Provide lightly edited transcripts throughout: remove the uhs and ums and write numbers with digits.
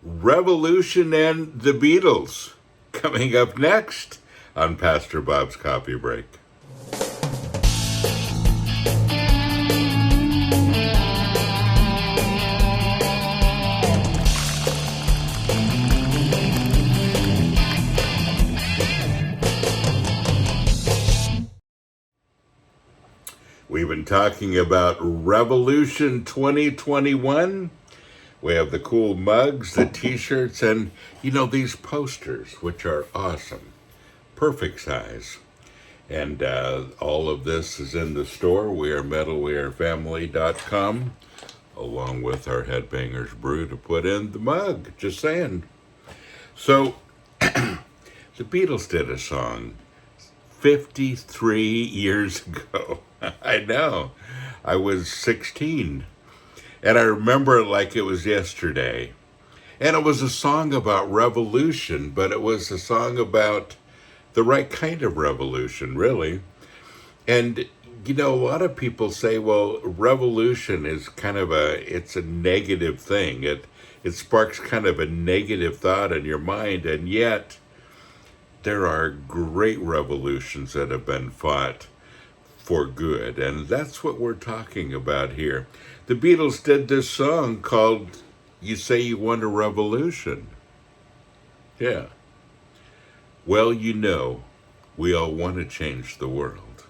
Revolution and the Beatles, coming up next on Pastor Bob's Coffee Break. We've been talking about Revolution 2021. We have the cool mugs, the t-shirts, and, these posters, which are awesome. Perfect size. And all of this is in the store. We are metalwearfamily.com, along with our Headbangers Brew to put in the mug. Just saying. So, the Beatles did a song 53 years ago. I know. I was 16. And I remember it like it was yesterday. And it was a song about revolution, but it was a song about the right kind of revolution, really. And, a lot of people say, well, revolution is it's a negative thing. It sparks kind of a negative thought in your mind. And yet, there are great revolutions that have been fought for good. And that's what we're talking about here. The Beatles did this song called You Say You Want a Revolution. Yeah. Well, we all want to change the world.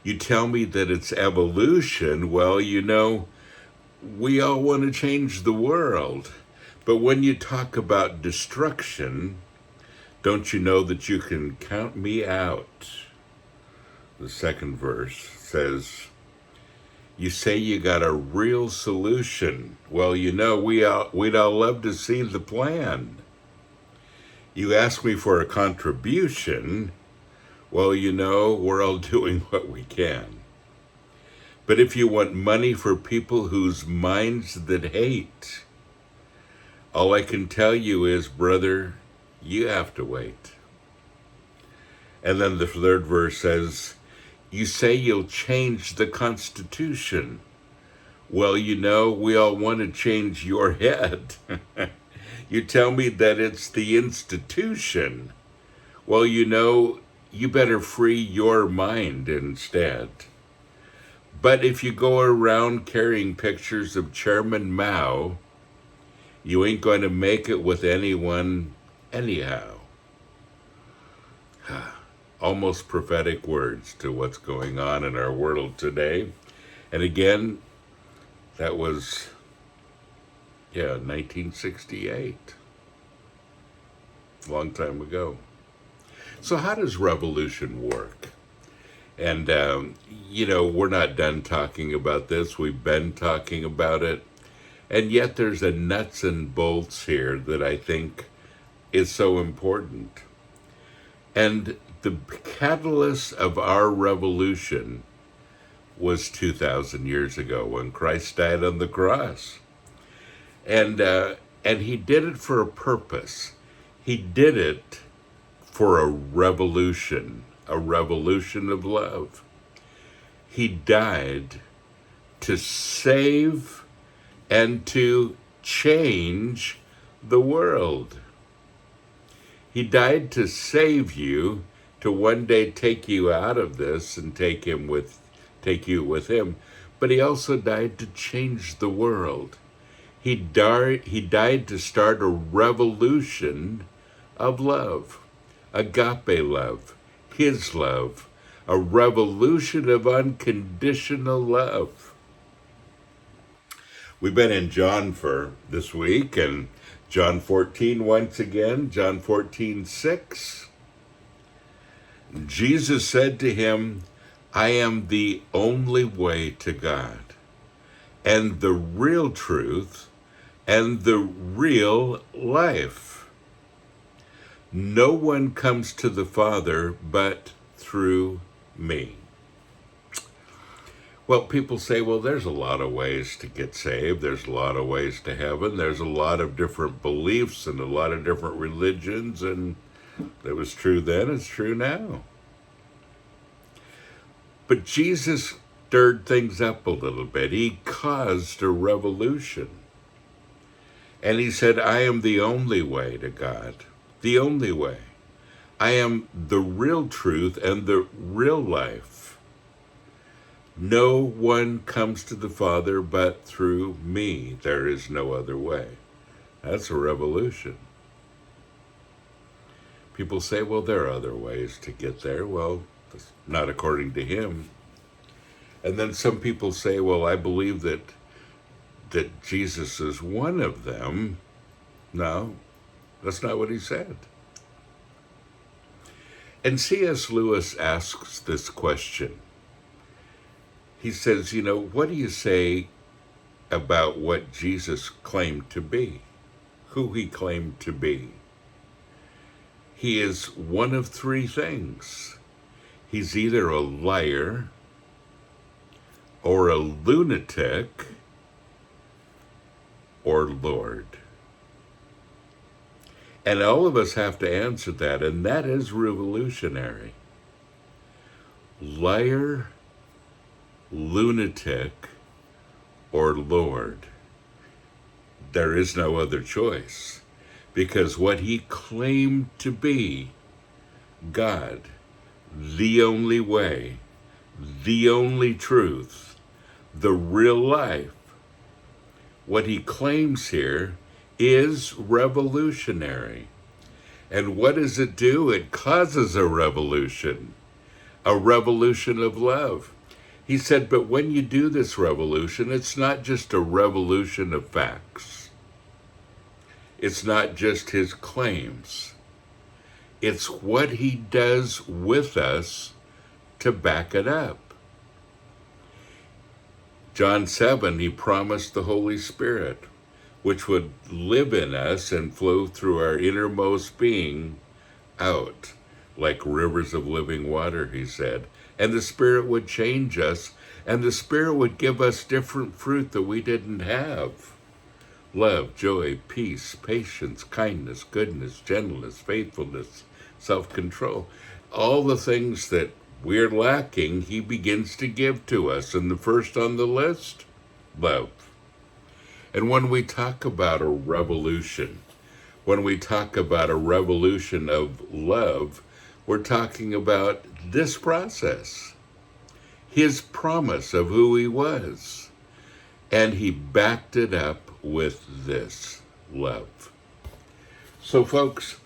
You tell me that it's evolution. Well, we all want to change the world. But when you talk about destruction, don't you know that you can count me out? The second verse says, you say you got a real solution. Well, we'd all love to see the plan. You ask me for a contribution. Well, we're all doing what we can. But if you want money for people whose minds that hate, all I can tell you is, brother, you have to wait. And then the third verse says, you say you'll change the Constitution. Well, we all want to change your head. You tell me that it's the institution. Well, you better free your mind instead. But if you go around carrying pictures of Chairman Mao, you ain't going to make it with anyone anyhow. Almost prophetic words to what's going on in our world today. And again, that was, 1968. Long time ago. So how does revolution work? And, we're not done talking about this. We've been talking about it. And yet there's a nuts and bolts here that I think is so important. And the catalyst of our revolution was 2,000 years ago when Christ died on the cross. And he did it for a purpose. He did it for a revolution of love. He died to save and to change the world. He died to save you, to one day take you out of this and take you with him. But he also died to change the world. He died to start a revolution of love, agape love, his love, a revolution of unconditional love. We've been in John for this week, and John 14 once again, John 14:6. Jesus said to him, I am the only way to God, and the real truth, and the real life. No one comes to the Father but through me. Well, people say, well, there's a lot of ways to get saved. There's a lot of ways to heaven. There's a lot of different beliefs and a lot of different religions, and that was true then, it's true now. But Jesus stirred things up a little bit. He caused a revolution. And he said, I am the only way to God, the only way. I am the real truth and the real life. No one comes to the Father but through me. There is no other way. That's a revolution. People say, well, there are other ways to get there. Well, that's not according to him. And then some people say, well, I believe that Jesus is one of them. No, that's not what he said. And C.S. Lewis asks this question. He says, what do you say about what Jesus claimed to be? Who he claimed to be? He is one of three things. He's either a liar or a lunatic or Lord. And all of us have to answer that, and that is revolutionary. Liar, lunatic, or Lord. There is no other choice, because what he claimed to be, God, the only way, the only truth, the real life, what he claims here is revolutionary. And what does it do? It causes a revolution of love. He said, but when you do this revolution, it's not just a revolution of facts. It's not just his claims. It's what he does with us to back it up. John 7, he promised the Holy Spirit, which would live in us and flow through our innermost being out, like rivers of living water, he said. And the Spirit would change us, and the Spirit would give us different fruit that we didn't have. Love, joy, peace, patience, kindness, goodness, gentleness, faithfulness, self-control. All the things that we're lacking, he begins to give to us. And the first on the list, love. And when we talk about a revolution, when we talk about a revolution of love, we're talking about this process, his promise of who he was. And he backed it up with this love. So folks,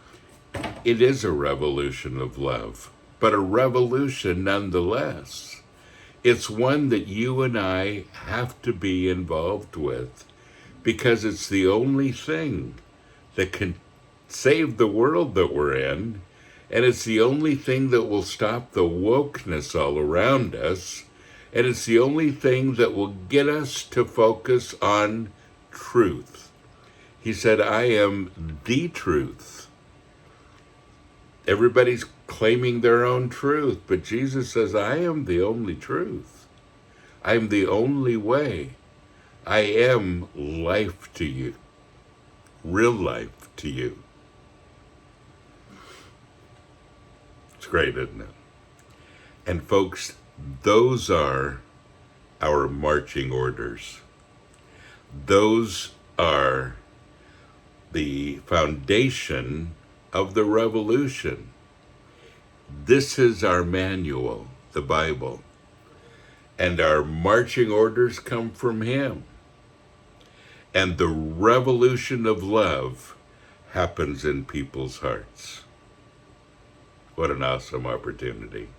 it is a revolution of love, but a revolution nonetheless. It's one that you and I have to be involved with, because it's the only thing that can save the world that we're in, and it's the only thing that will stop the wokeness all around us, and it's the only thing that will get us to focus on truth. He said, I am the truth. Everybody's claiming their own truth, but Jesus says, I am the only truth. I am the only way. I am life to you, real life to you. It's great, isn't it? And folks, those are our marching orders. Those are the foundation of the revolution. This is our manual, the Bible. And our marching orders come from him. And the revolution of love happens in people's hearts. What an awesome opportunity.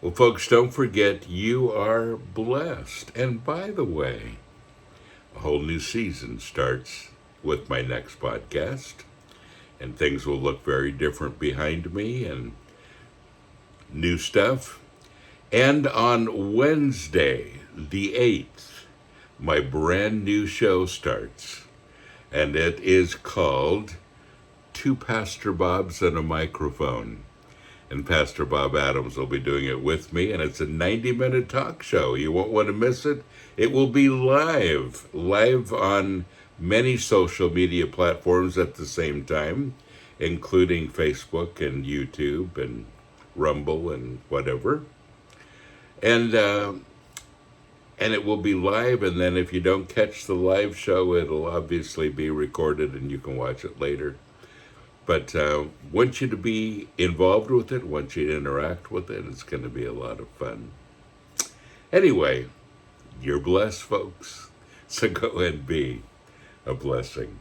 Well, folks, don't forget, you are blessed. And by the way, a whole new season starts with my next podcast. And things will look very different behind me and new stuff. And on Wednesday, the 8th, my brand new show starts. And it is called Two Pastor Bobs and a Microphone. And Pastor Bob Adams will be doing it with me. And it's a 90-minute talk show. You won't want to miss it. It will be live on many social media platforms at the same time, including Facebook and YouTube and Rumble and whatever. And And it will be live, and then if you don't catch the live show, it'll obviously be recorded and you can watch it later. But want you to be involved with it, want you to interact with it. It's going to be a lot of fun. Anyway, you're blessed, folks. So go and be a blessing.